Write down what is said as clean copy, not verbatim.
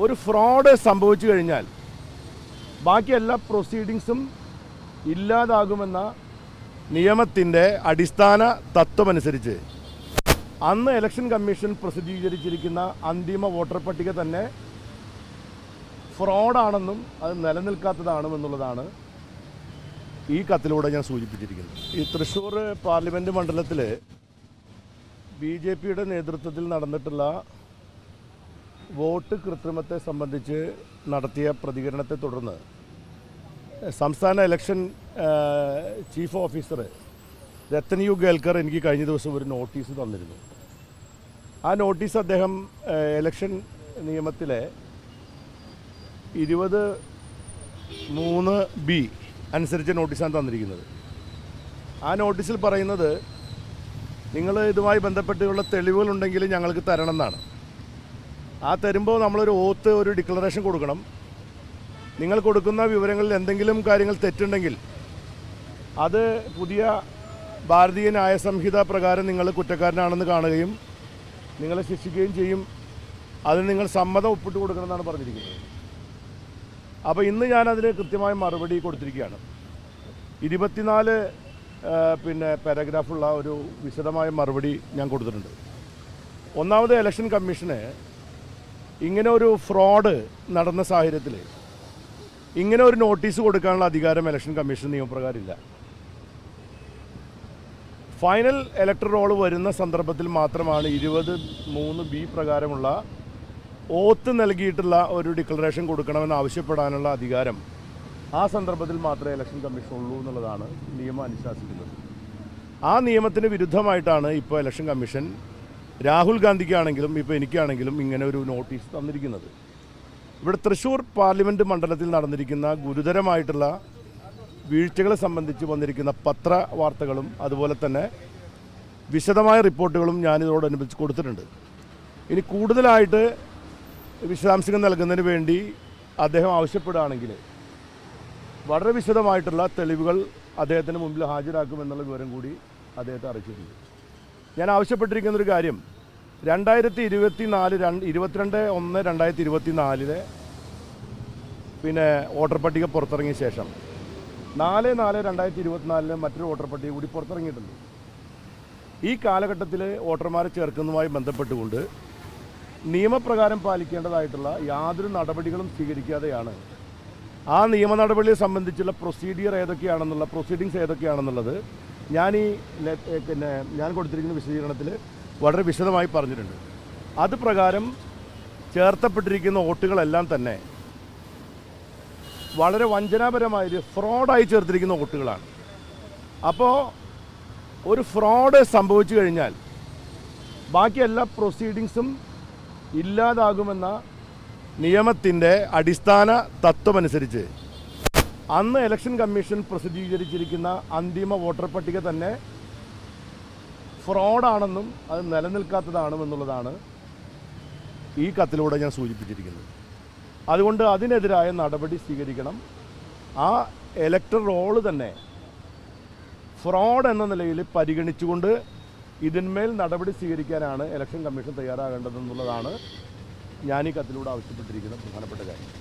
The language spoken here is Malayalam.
ഒരു ഫ്രോഡ് സംഭവിച്ചു കഴിഞ്ഞാൽ ബാക്കി എല്ലാ പ്രൊസീഡിങ്സും ഇല്ലാതാകുമെന്ന നിയമത്തിൻ്റെ അടിസ്ഥാന തത്വമനുസരിച്ച് അന്ന് ഇലക്ഷൻ കമ്മീഷൻ പ്രസിദ്ധീകരിച്ചിരിക്കുന്ന അന്തിമ വോട്ടർ പട്ടിക തന്നെ ഫ്രോഡാണെന്നും അത് നിലനിൽക്കാത്തതാണെന്നുള്ളതാണ് ഈ കത്തിലൂടെ ഞാൻ സൂചിപ്പിച്ചിരിക്കുന്നത്. ഈ തൃശ്ശൂർ പാർലമെൻറ്റ് മണ്ഡലത്തിൽ BJPയുടെ നേതൃത്വത്തിൽ നടന്നിട്ടുള്ള വോട്ട് കൃത്രിമത്തെ സംബന്ധിച്ച് നടത്തിയ പ്രതികരണത്തെ തുടർന്ന് സംസ്ഥാന election chief officer Rathan U Kelkar എനിക്ക് കഴിഞ്ഞ ദിവസം ഒരു നോട്ടീസ് തന്നിരുന്നു. ആ നോട്ടീസ് അദ്ദേഹം ഇലക്ഷൻ നിയമത്തിലെ 20(3)B അനുസരിച്ച് നോട്ടീസാണ് തന്നിരിക്കുന്നത്. ആ നോട്ടീസിൽ പറയുന്നത് നിങ്ങൾ ഇതുമായി ബന്ധപ്പെട്ടുള്ള തെളിവുകളുണ്ടെങ്കിൽ ഞങ്ങൾക്ക് തരണം എന്നാണ്. ആ തരുമ്പോൾ നമ്മളൊരു ഓത്ത്, ഒരു ഡിക്ലറേഷൻ കൊടുക്കണം. നിങ്ങൾ കൊടുക്കുന്ന വിവരങ്ങളിൽ എന്തെങ്കിലും കാര്യങ്ങൾ തെറ്റുണ്ടെങ്കിൽ അത് പുതിയ ഭാരതീയ ന്യായ സംഹിത പ്രകാരം നിങ്ങൾ കുറ്റക്കാരനാണെന്ന് കാണുകയും നിങ്ങളെ ശിക്ഷിക്കുകയും ചെയ്യും. അതിന് നിങ്ങൾ സമ്മതം ഒപ്പിട്ട് കൊടുക്കണമെന്നാണ് പറഞ്ഞിരിക്കുന്നത്. അപ്പോൾ ഇന്ന് ഞാനതിന് കൃത്യമായ മറുപടി കൊടുത്തിരിക്കുകയാണ്. 24 പാരഗ്രാഫുള്ള ഒരു വിശദമായ മറുപടി ഞാൻ കൊടുത്തിട്ടുണ്ട്. ഒന്നാമത്, ഇലക്ഷൻ കമ്മീഷന് ഇങ്ങനെ ഒരു ഫ്രോഡ് നടന്ന സാഹചര്യത്തിൽ ഇങ്ങനെ ഒരു നോട്ടീസ് കൊടുക്കാനുള്ള അധികാരം ഇലക്ഷൻ കമ്മീഷൻ നിയമപ്രകാരമില്ല. ഫൈനൽ ഇലക്ടർ റോൾ വരുന്ന സന്ദർഭത്തിൽ മാത്രമാണ് 20(3)B പ്രകാരമുള്ള ഓത്ത് നൽകിയിട്ടുള്ള ഒരു ഡിക്ലറേഷൻ കൊടുക്കണമെന്ന് ആവശ്യപ്പെടാനുള്ള അധികാരം ആ സന്ദർഭത്തിൽ മാത്രമേ ഇലക്ഷൻ കമ്മീഷൻ ഉള്ളൂ എന്നുള്ളതാണ് നിയമം അനുശാസിക്കുന്നത്. ആ നിയമത്തിന് വിരുദ്ധമായിട്ടാണ് ഇപ്പോൾ ഇലക്ഷൻ കമ്മീഷൻ രാഹുൽ ഗാന്ധിക്കാണെങ്കിലും ഇപ്പോൾ എനിക്കാണെങ്കിലും ഇങ്ങനെ ഒരു നോട്ടീസ് തന്നിരിക്കുന്നത്. ഇവിടെ തൃശ്ശൂർ പാർലമെൻറ്റ് മണ്ഡലത്തിൽ നടന്നിരിക്കുന്ന ഗുരുതരമായിട്ടുള്ള വീഴ്ചകളെ സംബന്ധിച്ച് വന്നിരിക്കുന്ന പത്രവാർത്തകളും അതുപോലെ തന്നെ വിശദമായ റിപ്പോർട്ടുകളും ഞാനിതോടനുബന്ധിച്ച് കൊടുത്തിട്ടുണ്ട്. ഇനി കൂടുതലായിട്ട് വിശദാംശങ്ങൾ നൽകുന്നതിന് വേണ്ടി അദ്ദേഹം ആവശ്യപ്പെടുകയാണെങ്കിൽ വളരെ വിശദമായിട്ടുള്ള തെളിവുകൾ അദ്ദേഹത്തിന് മുമ്പിൽ ഹാജരാക്കുമെന്നുള്ള വിവരം കൂടി അദ്ദേഹത്തെ അറിയിച്ചിട്ടുണ്ട്. ഞാൻ ആവശ്യപ്പെട്ടിരിക്കുന്നൊരു കാര്യം, 22/1/2024 വോട്ടർ പട്ടിക പുറത്തിറങ്ങിയ ശേഷം 4/4/2024 മറ്റൊരു വോട്ടർ പട്ടിക കൂടി പുറത്തിറങ്ങിയിട്ടുണ്ട്. ഈ കാലഘട്ടത്തിൽ വോട്ടർമാരെ ചേർക്കുന്നതുമായി ബന്ധപ്പെട്ടുകൊണ്ട് നിയമപ്രകാരം പാലിക്കേണ്ടതായിട്ടുള്ള യാതൊരു നടപടികളും സ്വീകരിക്കാതെയാണ് ആ നിയമ നടപടിയെ സംബന്ധിച്ചുള്ള പ്രൊസീഡിങ്സ് ഏതൊക്കെയാണെന്നുള്ളത് ഞാൻ കൊടുത്തിരിക്കുന്ന വിശദീകരണത്തിൽ വളരെ വിശദമായി പറഞ്ഞിട്ടുണ്ട്. അത് പ്രകാരം ചേർത്തപ്പെട്ടിരിക്കുന്ന വോട്ടുകളെല്ലാം തന്നെ വളരെ വഞ്ചനാപരമായ ഫ്രോഡായി ചേർത്തിരിക്കുന്ന വോട്ടുകളാണ്. അപ്പോൾ ഒരു ഫ്രോഡ് സംഭവിച്ചു കഴിഞ്ഞാൽ ബാക്കി എല്ലാ പ്രൊസീഡിങ്സും ഇല്ലാതാകുമെന്ന നിയമത്തിൻ്റെ അടിസ്ഥാന തത്വമനുസരിച്ച് അന്ന് ഇലക്ഷൻ കമ്മീഷൻ പ്രസിദ്ധീകരിച്ചിരിക്കുന്ന അന്തിമ വോട്ടർ പട്ടിക തന്നെ ഫ്രോഡാണെന്നും അത് നിലനിൽക്കാത്തതാണെന്നുള്ളതാണ് ഈ കത്തിലൂടെ ഞാൻ സൂചിപ്പിച്ചിരിക്കുന്നത്. അതുകൊണ്ട് അതിനെതിരായ നടപടി സ്വീകരിക്കണം. ആ ഇലക്ടർ റോള് തന്നെ ഫ്രോഡ് എന്ന നിലയിൽ പരിഗണിച്ചുകൊണ്ട് ഇതിന്മേൽ നടപടി സ്വീകരിക്കാനാണ് ഇലക്ഷൻ കമ്മീഷൻ തയ്യാറാകേണ്ടതെന്നുള്ളതാണ് ഞാൻ ഈ കത്തിലൂടെ ആവശ്യപ്പെട്ടിരിക്കുന്ന പ്രധാനപ്പെട്ട കാര്യം.